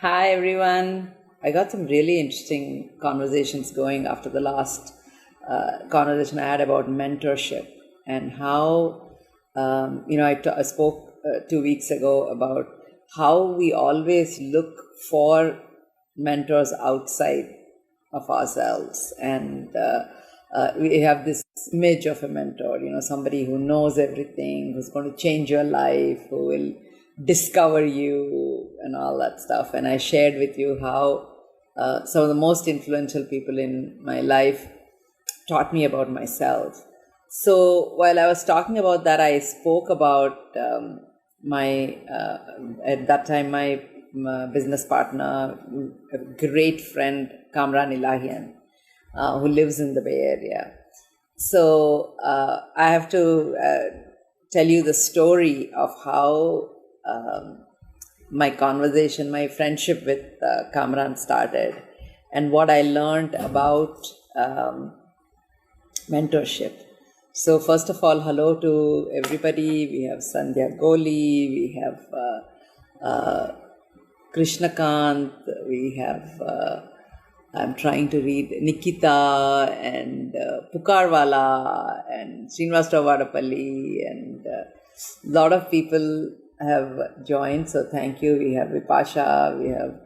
Hi everyone. I got some really interesting conversations going after the last conversation I had about mentorship and how, I spoke 2 weeks ago about how we always look for mentors outside of ourselves. And we have this image of a mentor, somebody who knows everything, who's going to change your life, who will discover you and all that stuff. And I shared with you how some of the most influential people in my life taught me about myself. So while I was talking about that, I spoke about at that time, my business partner, a great friend, Kamran Ilahian, who lives in the Bay Area. So I have to tell you the story of how my friendship with Kamran started, and what I learned about mentorship. So first of all, hello to everybody. We have Sandhya Goli, we have Krishnakant, we have, I'm trying to read Nikita and Pukarwala and Srinivas Vadapalli, and a lot of people have joined. So thank you. We have Vipasha, we have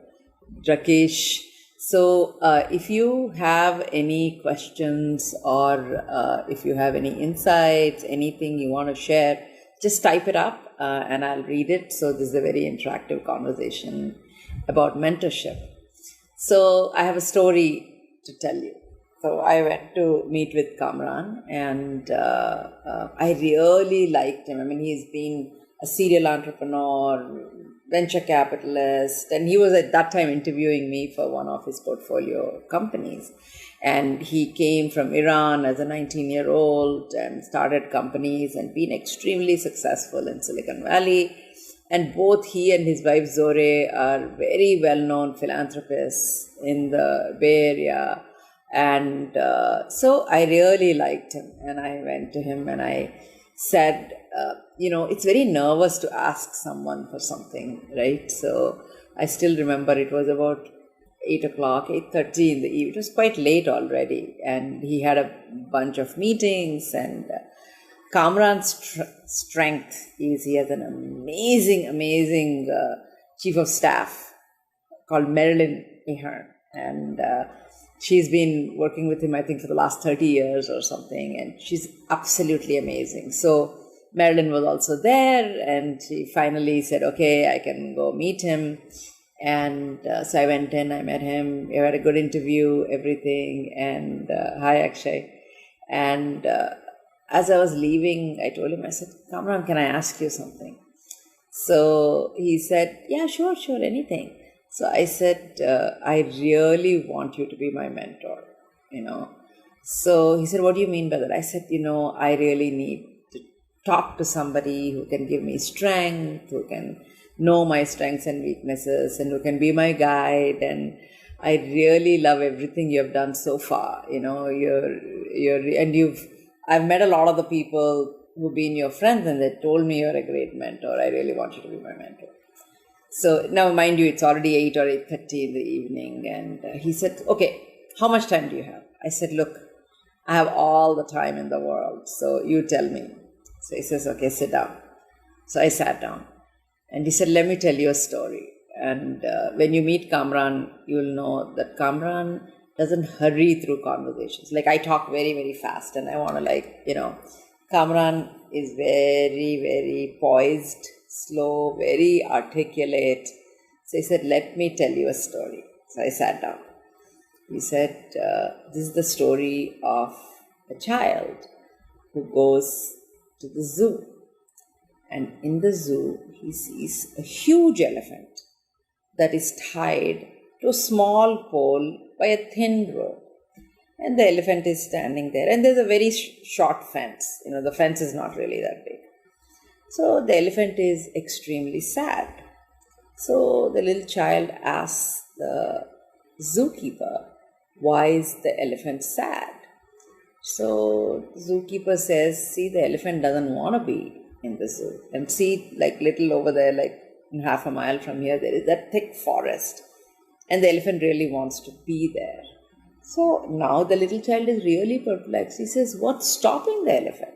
Rakesh. So if you have any questions or if you have any insights, anything you want to share, just type it up and I'll read it. So this is a very interactive conversation about mentorship. So I have a story to tell you. So I went to meet with Kamran, and I really liked him. I mean, he's been a serial entrepreneur, venture capitalist, and he was at that time interviewing me for one of his portfolio companies. And he came from Iran as a 19-year-old and started companies and been extremely successful in Silicon Valley. And both he and his wife Zore are very well-known philanthropists in the Bay Area. And so I really liked him. And I went to him and I said, it's very nervous to ask someone for something, right? So I still remember it was about 8 o'clock, 8:30 in the evening. It was quite late already. And he had a bunch of meetings, and Kamran's strength is he has an amazing chief of staff called Marilyn Ahern, and she's been working with him, I think, for the last 30 years or something, and she's absolutely amazing. So Marilyn was also there, and she finally said, okay, I can go meet him. And so I went in, I met him, we had a good interview, everything, and hi Akshay. And as I was leaving, I told him, I said, Kamran, can I ask you something? So he said, yeah, sure, anything. So I said, I really want you to be my mentor, So he said, what do you mean by that? I said, I really need to talk to somebody who can give me strength, who can know my strengths and weaknesses, and who can be my guide. And I really love everything you have done so far. I've met a lot of the people who've been your friends, and they told me you're a great mentor. I really want you to be my mentor. So now, mind you, it's already 8 or 8:30 in the evening. And he said, okay, how much time do you have? I said, look, I have all the time in the world. So you tell me. So he says, okay, sit down. So I sat down. And he said, let me tell you a story. And when you meet Kamran, you'll know that Kamran doesn't hurry through conversations. Like, I talk very, very fast, and I want to Kamran is very, very poised, slow, very articulate. So he said, let me tell you a story. So I sat down. He said, this is the story of a child who goes to the zoo. And in the zoo, he sees a huge elephant that is tied to a small pole by a thin rope. And the elephant is standing there. And there's a very short fence. The fence is not really that big. So the elephant is extremely sad. So the little child asks the zookeeper, why is the elephant sad? So the zookeeper says, see, the elephant doesn't want to be in the zoo. And see, little over there, in half a mile from here, there is that thick forest. and the elephant really wants to be there. So now the little child is really perplexed. He says, what's stopping the elephant?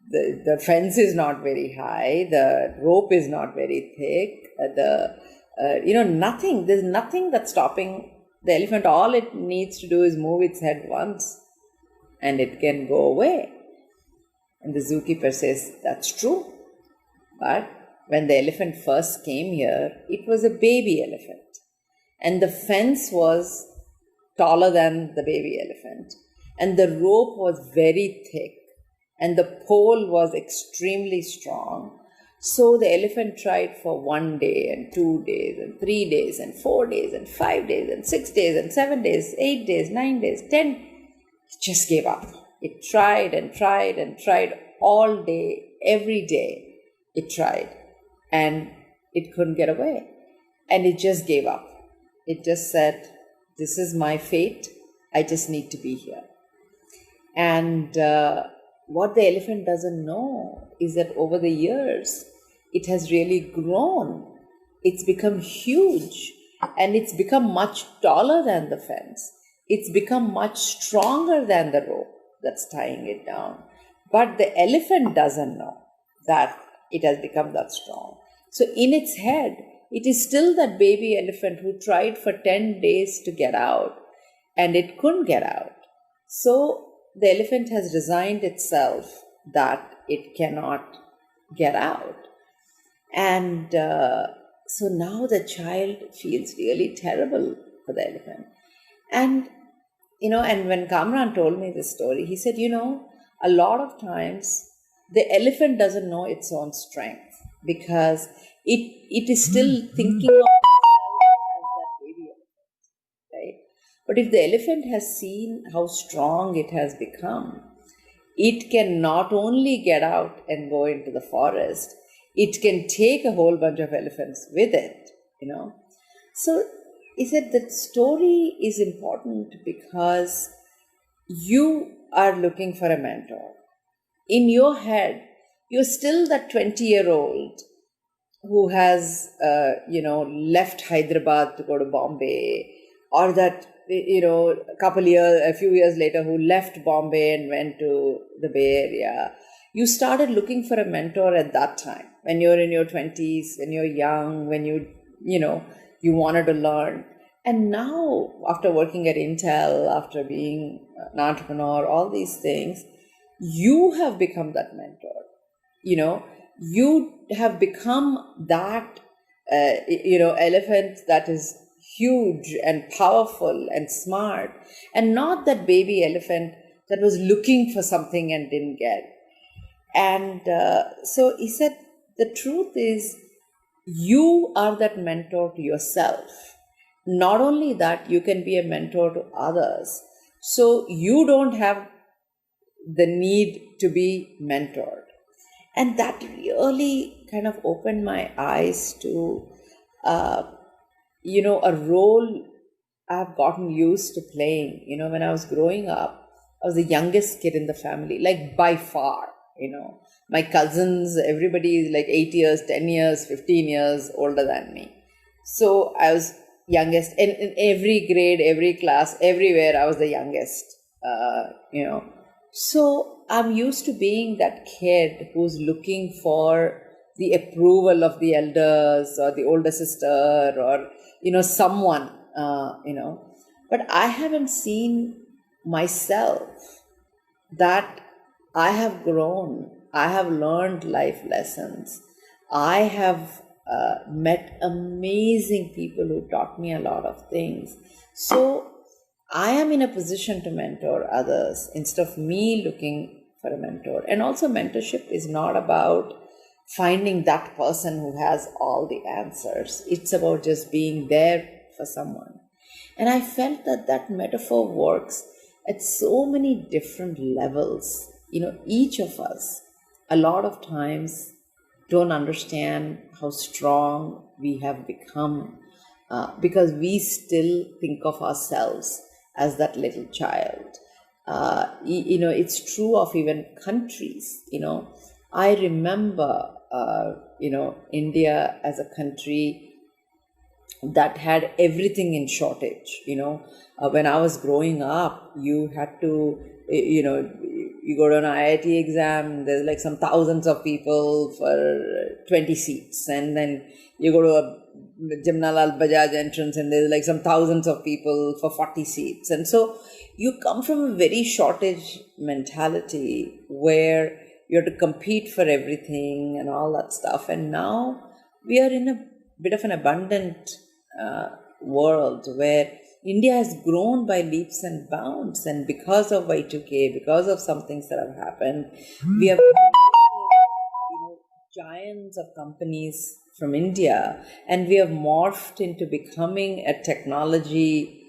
The fence is not very high, the rope is not very thick, nothing. There's nothing that's stopping the elephant. All it needs to do is move its head once and it can go away. And the zookeeper says, that's true. But when the elephant first came here, it was a baby elephant. And the fence was taller than the baby elephant. And the rope was very thick. And the pole was extremely strong. So the elephant tried for 1 day and 2 days and 3 days and 4 days and 5 days and 6 days and 7 days, 8 days, 9 days, 10. It just gave up. It tried and tried and tried all day, every day. It tried and it couldn't get away. And it just gave up. It just said, this is my fate. I just need to be here. And what the elephant doesn't know is that over the years, it has really grown. It's become huge and it's become much taller than the fence. It's become much stronger than the rope that's tying it down. But the elephant doesn't know that it has become that strong. So in its head, it is still that baby elephant who tried for 10 days to get out and it couldn't get out. So the elephant has resigned itself that it cannot get out. And so now the child feels really terrible for the elephant. And, and when Kamran told me this story, he said, a lot of times the elephant doesn't know its own strength because it is still thinking of itself as that baby elephant, right? But if the elephant has seen how strong it has become, it can not only get out and go into the forest, it can take a whole bunch of elephants with it, So he said that story is important because you are looking for a mentor. In your head, you're still that 20-year-old who has, left Hyderabad to go to Bombay, or that, a few years later who left Bombay and went to the Bay Area. You started looking for a mentor at that time, when you're in your 20s, when you're young, when you wanted to learn. And now, after working at Intel, after being an entrepreneur, all these things, you have become that mentor. You have become that, elephant that is huge and powerful and smart, and not that baby elephant that was looking for something and didn't get. And so he said, the truth is, you are that mentor to yourself. Not only that, you can be a mentor to others. So you don't have the need to be mentored. And that really kind of opened my eyes to, a role I've gotten used to playing. When I was growing up, I was the youngest kid in the family, like by far, My cousins, everybody is like 8 years, 10 years, 15 years older than me. So I was youngest. And in every grade, every class, everywhere, I was the youngest, So I'm used to being that kid who's looking for the approval of the elders or the older sister or, someone, But I haven't seen myself that I have grown. I have learned life lessons. I have met amazing people who taught me a lot of things. So I am in a position to mentor others instead of me looking for a mentor. And also mentorship is not about finding that person who has all the answers. It's about just being there for someone. And I felt that metaphor works at so many different levels. Each of us, a lot of times, don't understand how strong we have become because we still think of ourselves as that little child. It's true of even countries. I remember, India as a country that had everything in shortage. When I was growing up, you had to, you go to an IIT exam, there's like some thousands of people for 20 seats. And then you go to a Jamnalal Bajaj entrance and there's like some thousands of people for 40 seats. And so you come from a very shortage mentality where you have to compete for everything and all that stuff. And now we are in a bit of an abundant world where India has grown by leaps and bounds. And because of Y2K, because of some things that have happened, we have giants of companies from India, and we have morphed into becoming a technology,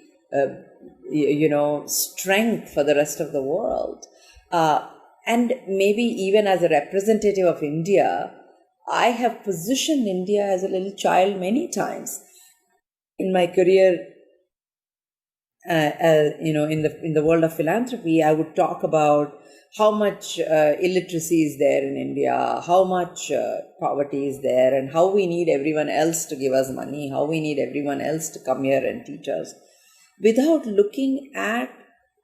strength for the rest of the world. And maybe even as a representative of India, I have positioned India as a little child many times in my career. In the world of philanthropy, I would talk about how much illiteracy is there in India, how much poverty is there, and how we need everyone else to give us money, how we need everyone else to come here and teach us, without looking at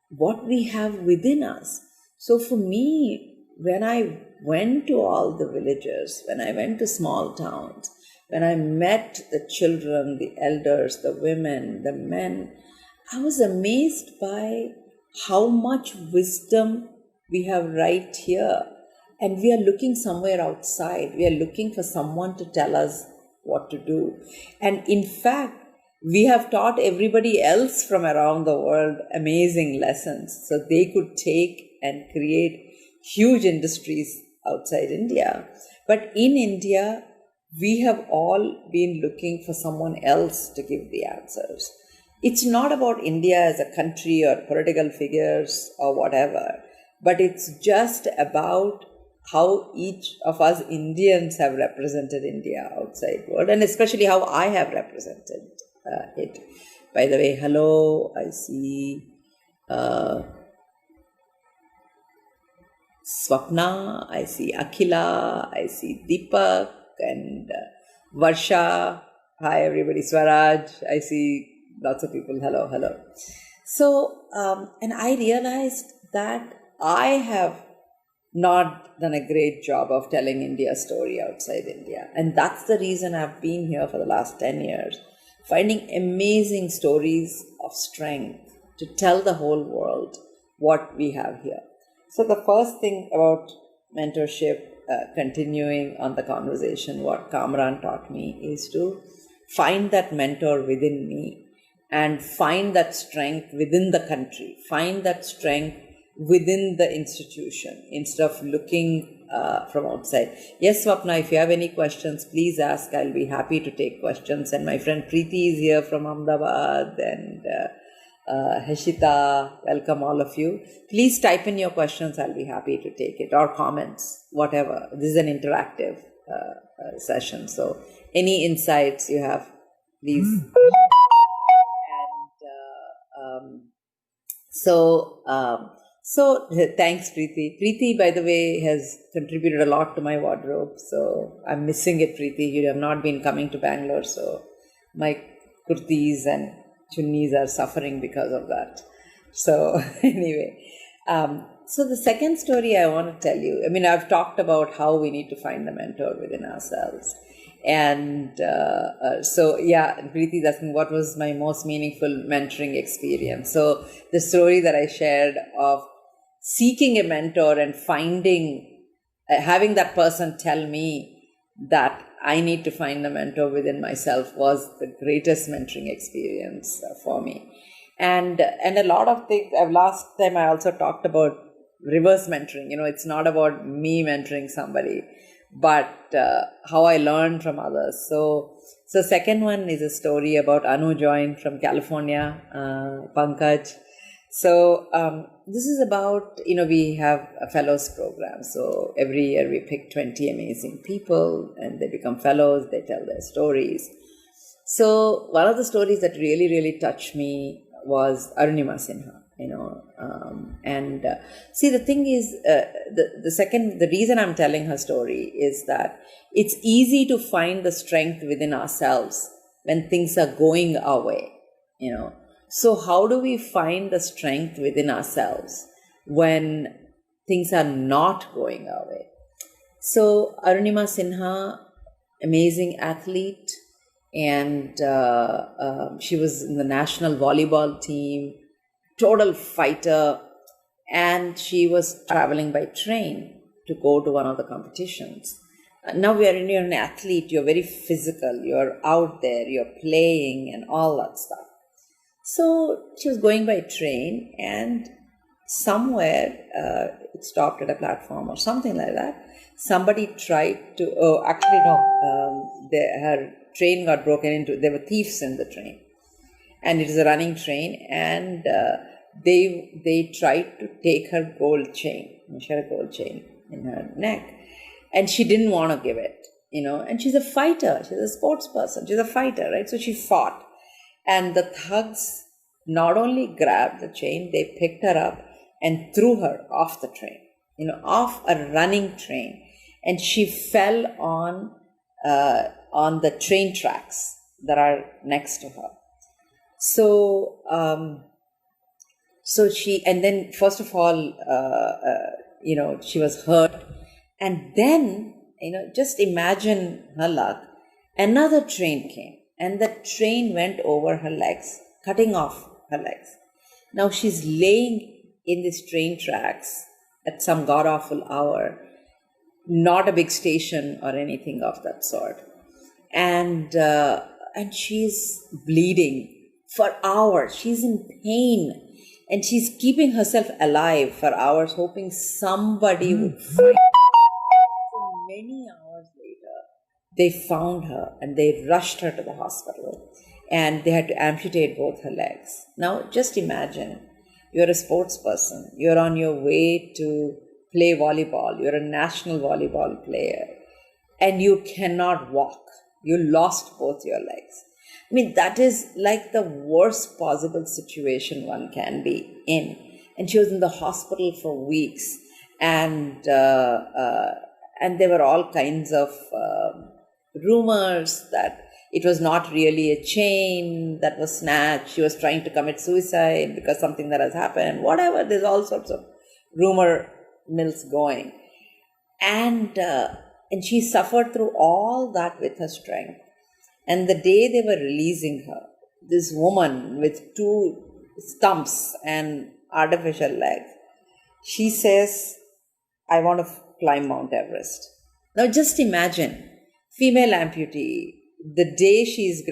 what we have within us. So for me, when I went to all the villages, when I went to small towns, when I met the children, the elders, the women, the men, I was amazed by how much wisdom we have right here. And we are looking somewhere outside. We are looking for someone to tell us what to do. And in fact, we have taught everybody else from around the world amazing lessons. So they could take and create huge industries outside India. But in India, we have all been looking for someone else to give the answers. It's not about India as a country or political figures or whatever, but it's just about how each of us Indians have represented India outside the world, and especially how I have represented it. By the way, hello, I see Swapna, I see Akhila, I see Deepak and Varsha. Hi everybody, Swaraj, I see lots of people. Hello. So, and I realized that I have not done a great job of telling India's story outside India. And that's the reason I've been here for the last 10 years, finding amazing stories of strength to tell the whole world what we have here. So the first thing about mentorship, continuing on the conversation, what Kamran taught me is to find that mentor within me and find that strength within the country, find that strength within the institution instead of looking from outside. Yes, Swapna, if you have any questions, please ask. I'll be happy to take questions. And my friend Preeti is here from Ahmedabad, and Heshita, welcome all of you. Please type in your questions. I'll be happy to take it, or comments, whatever. This is an interactive session. So any insights you have, please. So thanks, Preeti. Preeti, by the way, has contributed a lot to my wardrobe. So I'm missing it, Preeti. You have not been coming to Bangalore. So my kurtis and chunnis are suffering because of that. So anyway, so the second story I want to tell you, I've talked about how we need to find the mentor within ourselves. And Preeti is asking what was my most meaningful mentoring experience. So the story that I shared of seeking a mentor and having that person tell me that I need to find the mentor within myself was the greatest mentoring experience for me. And a lot of things, last time I also talked about reverse mentoring. It's not about me mentoring somebody, but how I learned from others. So second one is a story about Anu joined from California, Pankaj. So this is about, we have a fellows program. So every year we pick 20 amazing people and they become fellows, they tell their stories. So one of the stories that really, really touched me was Arunima Sinha. See, the thing is, the reason I'm telling her story is that it's easy to find the strength within ourselves when things are going our way, So how do we find the strength within ourselves when things are not going our way? So Arunima Sinha, amazing athlete, and she was in the national volleyball team, total fighter, and she was traveling by train to go to one of the competitions. Now you're an athlete, you're very physical, you're out there, you're playing and all that stuff. So she was going by train, and somewhere it stopped at a platform or something like that. Somebody tried to, her train got broken into. There were thieves in the train, and it is a running train, and they tried to take her gold chain. She had a gold chain in her neck, and she didn't want to give it, and she's a fighter, she's a sports person, she's a fighter, right? So she fought. And the thugs not only grabbed the chain, they picked her up and threw her off the train, off a running train. And she fell on the train tracks that are next to her. So, and then first of all, she was hurt. And then, just imagine her luck, another train came. And the train went over her legs, cutting off her legs. Now she's laying in these train tracks at some god-awful hour, not a big station or anything of that sort. And she's bleeding for hours. She's in pain. And she's keeping herself alive for hours, hoping somebody would find her. So many hours later, they found her and they rushed her to the hospital, and they had to amputate both her legs. Now, just imagine, you're a sports person, you're on your way to play volleyball, you're a national volleyball player, and you cannot walk. You lost both your legs. I mean, that is like the worst possible situation one can be in. And she was in the hospital for weeks, and there were all kinds of rumors that it was not really a chain that was snatched. She was trying to commit suicide because something that has happened. Whatever, there's all sorts of rumor mills going. And she suffered through all that with her strength. And the day they were releasing her, this woman with 2 stumps and artificial legs, she says, I want to climb Mount Everest. Now just imagine, female amputee, the day she's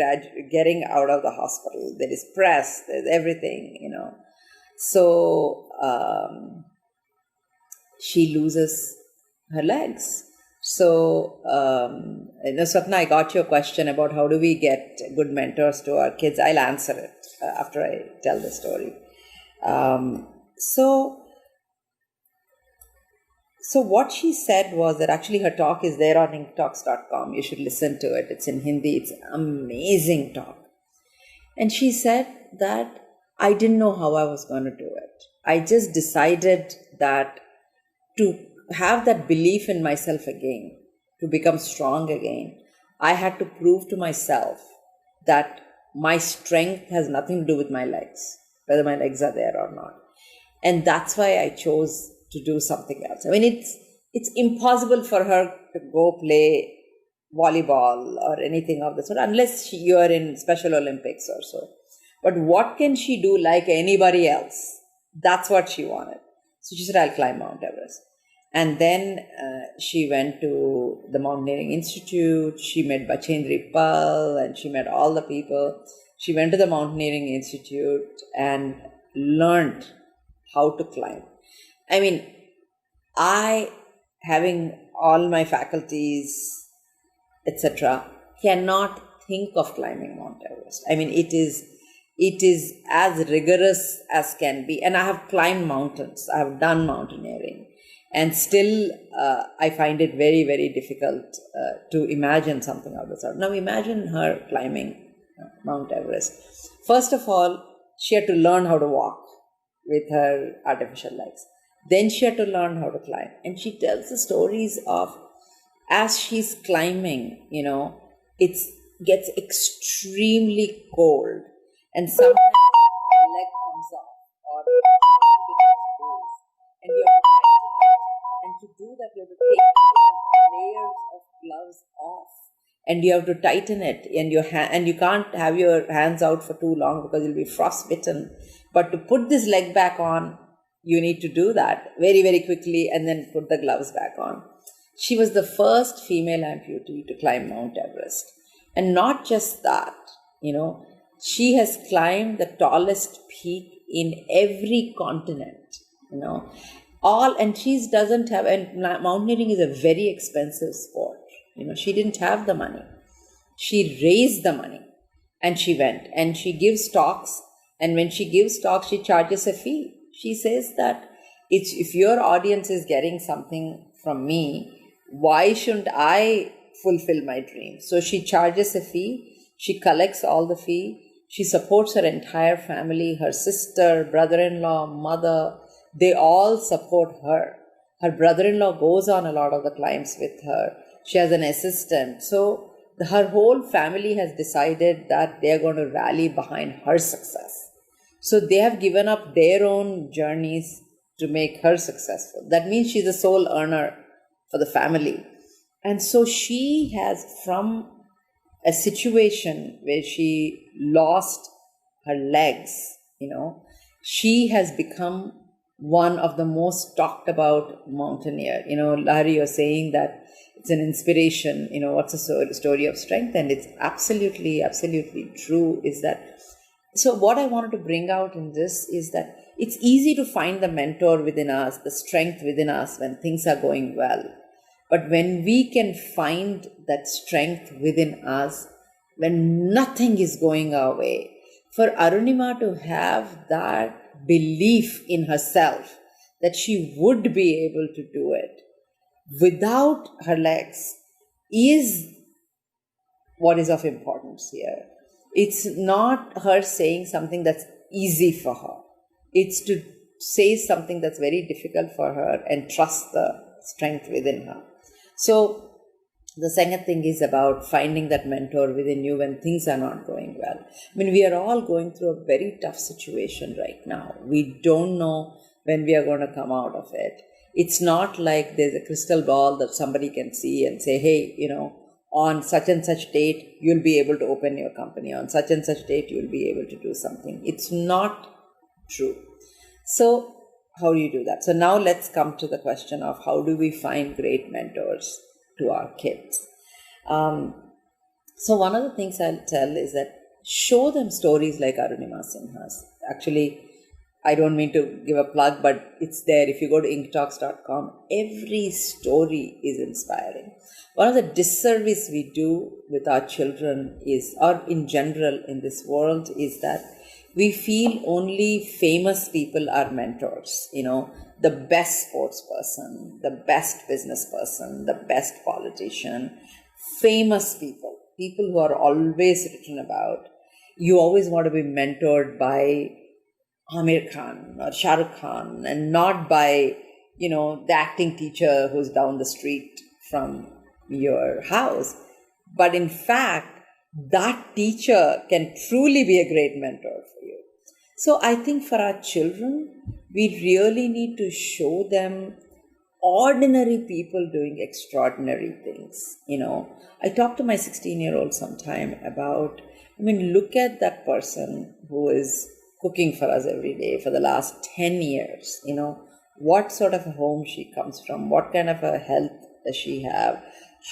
getting out of the hospital, there is press, there's everything, So she loses her legs. So, Swapna, I got your question about how do we get good mentors to our kids. I'll answer it after I tell the story. So what she said was that actually her talk is there on inktalks.com. You should listen to it. It's in Hindi. It's an amazing talk. And she said that I didn't know how I was going to do it. I just decided that to have that belief in myself again, to become strong again, I had to prove to myself that my strength has nothing to do with my legs, whether my legs are there or not. And that's why I chose to do something else. I mean, it's impossible for her to go play volleyball or anything of the sort, unless you are in Special Olympics or so. But what can she do like anybody else? That's what she wanted. So she said, I'll climb Mount Everest. And then she went to the Mountaineering Institute. She met Bachendri Pal and she met all the people. She went to the Mountaineering Institute and learned how to climb. I mean, having all my faculties, etc., cannot think of climbing Mount Everest. I mean, it is as rigorous as can be. And I have climbed mountains. I have done mountaineering. And still, I find it very, very difficult to imagine something of the sort. Now, imagine her climbing Mount Everest. First of all, she had to learn how to walk with her artificial legs. Then she had to learn how to climb. And she tells the stories of, as she's climbing, it's gets extremely cold and sometimes the leg comes off or the becomes loose and you have to tighten it. And to do that, you have to take the layers of gloves off and you have to tighten it, and and you can't have your hands out for too long because you'll be frostbitten. But to put this leg back on, you need to do that very, very quickly and then put the gloves back on. She was the first female amputee to climb Mount Everest. And not just that, she has climbed the tallest peak in every continent, and she doesn't have, and mountaineering is a very expensive sport. She didn't have the money. She raised the money and she went and she gives talks. And when she gives talks, she charges a fee. She says that if your audience is getting something from me, why shouldn't I fulfill my dream? So she charges a fee. She collects all the fee. She supports her entire family, her sister, brother-in-law, mother. They all support her. Her brother-in-law goes on a lot of the climbs with her. She has an assistant. So her whole family has decided that they're going to rally behind her success. So they have given up their own journeys to make her successful. That means she's the sole earner for the family. And so she has, from a situation where she lost her legs, she has become one of the most talked about mountaineer. Larry, you're saying that it's an inspiration, what's a story of strength? And it's absolutely, absolutely true is that. So what I wanted to bring out in this is that it's easy to find the mentor within us, the strength within us when things are going well. But when we can find that strength within us, when nothing is going our way, for Arunima to have that belief in herself that she would be able to do it without her legs is what is of importance here. It's not her saying something that's easy for her. It's to say something that's very difficult for her and trust the strength within her. So the second thing is about finding that mentor within you when things are not going well. We are all going through a very tough situation right now. We don't know when we are going to come out of it. It's not like there's a crystal ball that somebody can see and say, hey, on such and such date, you'll be able to open your company. On such and such date, you'll be able to do something. It's not true. So how do you do that? So now let's come to the question of how do we find great mentors to our kids? So one of the things I'll tell is that show them stories like Arunima Sinha's. Actually, I don't mean to give a plug, but it's there. If you go to inktalks.com, every story is inspiring. One of the disservice we do with our children is, or in general in this world, is that we feel only famous people are mentors. The best sports person, the best business person, the best politician, famous people who are always written about. You always want to be mentored by Amir Khan or Shah Rukh Khan and not by, the acting teacher who's down the street from your house. But in fact, that teacher can truly be a great mentor for you. So I think for our children, we really need to show them ordinary people doing extraordinary things. I talked to my 16-year-old sometime about, look at that person who is cooking for us every day for the last 10 years, what sort of a home she comes from, what kind of a health does she have,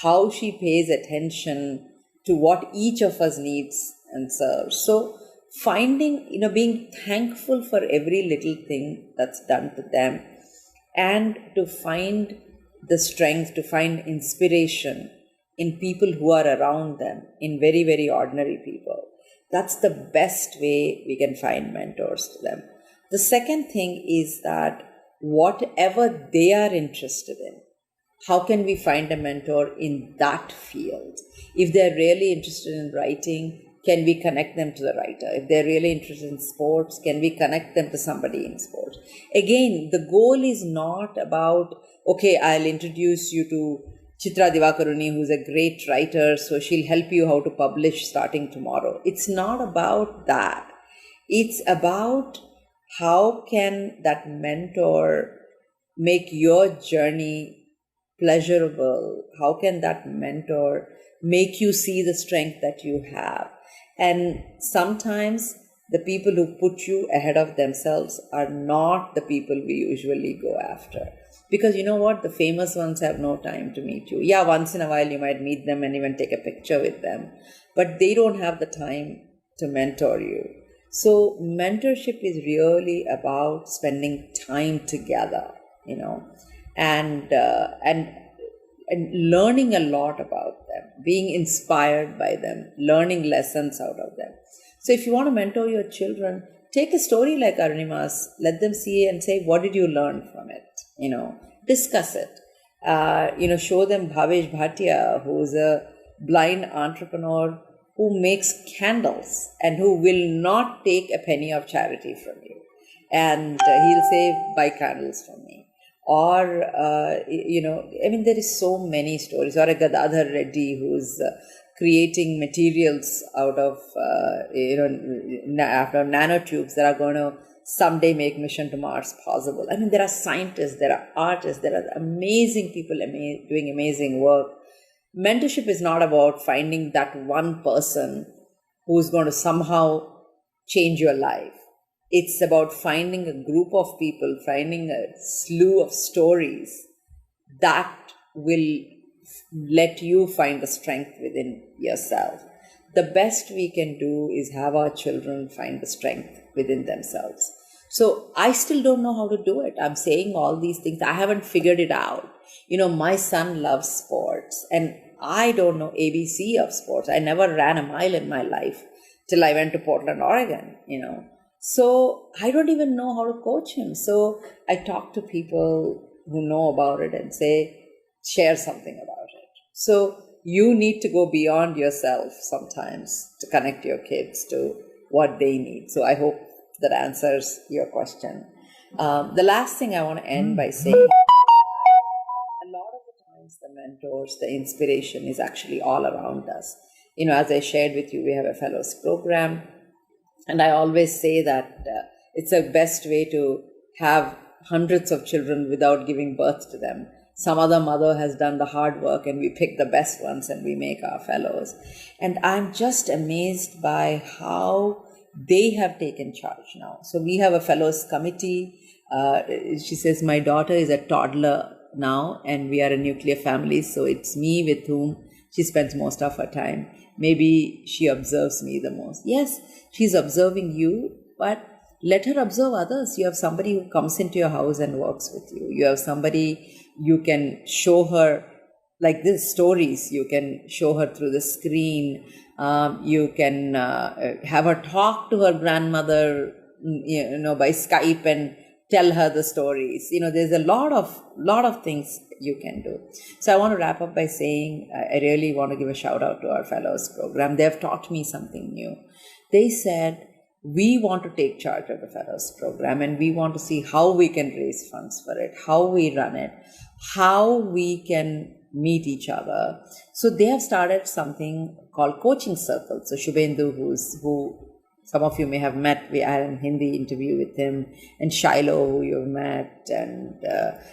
how she pays attention to what each of us needs and serves. So finding, being thankful for every little thing that's done to them and to find the strength, to find inspiration in people who are around them, in very, very ordinary people. That's the best way we can find mentors to them. The second thing is that whatever they are interested in, how can we find a mentor in that field? If they're really interested in writing, can we connect them to the writer? If they're really interested in sports, can we connect them to somebody in sports? Again, the goal is not about, okay, I'll introduce you to Chitra Divakaruni, who's a great writer, so she'll help you how to publish starting tomorrow. It's not about that. It's about how can that mentor make your journey pleasurable? How can that mentor make you see the strength that you have? And sometimes the people who put you ahead of themselves are not the people we usually go after. Because you know what? The famous ones have no time to meet you. Yeah, once in a while you might meet them and even take a picture with them, but they don't have the time to mentor you. So mentorship is really about spending time together, and learning a lot about them, being inspired by them, learning lessons out of them. So if you want to mentor your children, take a story like Arunima's, let them see and say, what did you learn from it? Discuss it. Show them Bhavesh Bhatia, who's a blind entrepreneur who makes candles and who will not take a penny of charity from you. And he'll say, buy candles from me. Or, there is so many stories. Or a Gadadhar Reddy who's creating materials out of, after nanotubes that are going to someday make mission to Mars possible. There are scientists, there are artists, there are amazing people doing amazing work. Mentorship is not about finding that one person who's going to somehow change your life. It's about finding a group of people, finding a slew of stories that will let you find the strength within yourself. The best we can do is have our children find the strength within themselves. So I still don't know how to do it. I'm saying all these things. I haven't figured it out. My son loves sports and I don't know ABC of sports. I never ran a mile in my life till I went to Portland, Oregon, So I don't even know how to coach him. So I talk to people who know about it and say, share something about it. So you need to go beyond yourself sometimes to connect your kids to what they need. So I hope that answers your question. The last thing I want to end by saying, a lot of the times the mentors, the inspiration is actually all around us. As I shared with you, we have a fellows program. And I always say that it's the best way to have hundreds of children without giving birth to them. Some other mother has done the hard work and we pick the best ones and we make our fellows. And I'm just amazed by how they have taken charge now. So we have a fellows committee. She says, my daughter is a toddler now and we are a nuclear family. So it's me with whom she spends most of her time. Maybe she observes me the most. Yes, she's observing you, but let her observe others. You have somebody who comes into your house and works with you. You have somebody you can show her, like these stories, you can show her through the screen. You can have her talk to her grandmother, by Skype and tell her the stories. There's a lot of things you can do. So I want to wrap up by saying, I really want to give a shout out to our fellows program. They have taught me something new. They said, we want to take charge of the fellows program and we want to see how we can raise funds for it, how we run it, how we can meet each other. So they have started something called coaching circles. So Shubhendu, who some of you may have met, we had a Hindi interview with him, and Shiloh, who you've met, and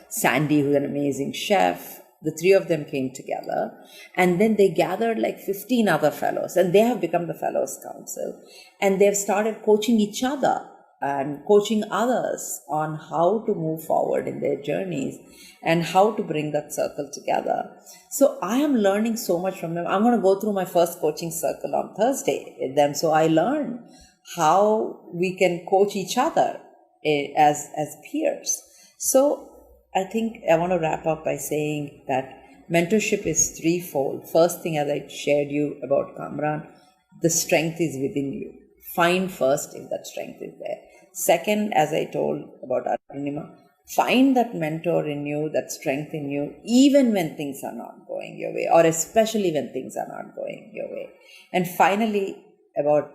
Sandy, who's an amazing chef. The three of them came together and then they gathered like 15 other fellows and they have become the Fellows Council and they've started coaching each other and coaching others on how to move forward in their journeys and how to bring that circle together. So I am learning so much from them. I'm going to go through my first coaching circle on Thursday with them. So I learned how we can coach each other as peers. So I think I want to wrap up by saying that mentorship is threefold. First thing, as I shared you about Kamran, the strength is within you. Find first if that strength is there. Second, as I told about Arunima, find that mentor in you, that strength in you, even when things are not going your way, or especially when things are not going your way. And finally, about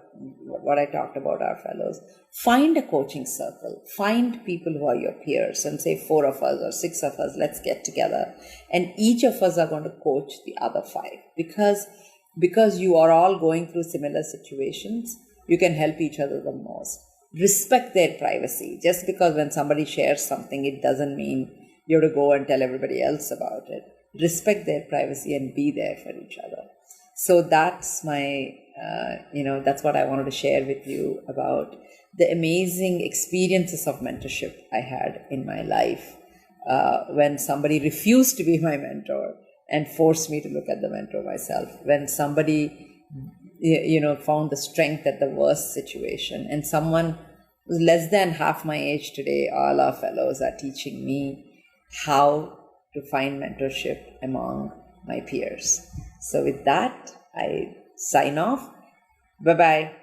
what I talked about our fellows. Find a coaching circle. Find people who are your peers, and say 4 of us or 6 of us, let's get together. And each of us are going to coach the other 5. Because you are all going through similar situations, you can help each other the most. Respect their privacy. Just because when somebody shares something, it doesn't mean you have to go and tell everybody else about it. Respect their privacy and be there for each other. So that's my, that's what I wanted to share with you about the amazing experiences of mentorship I had in my life when somebody refused to be my mentor and forced me to look at the mentor myself. When somebody, found the strength at the worst situation, and someone who's less than half my age today, all our fellows are teaching me how to find mentorship among my peers. So with that, I sign off. Bye-bye.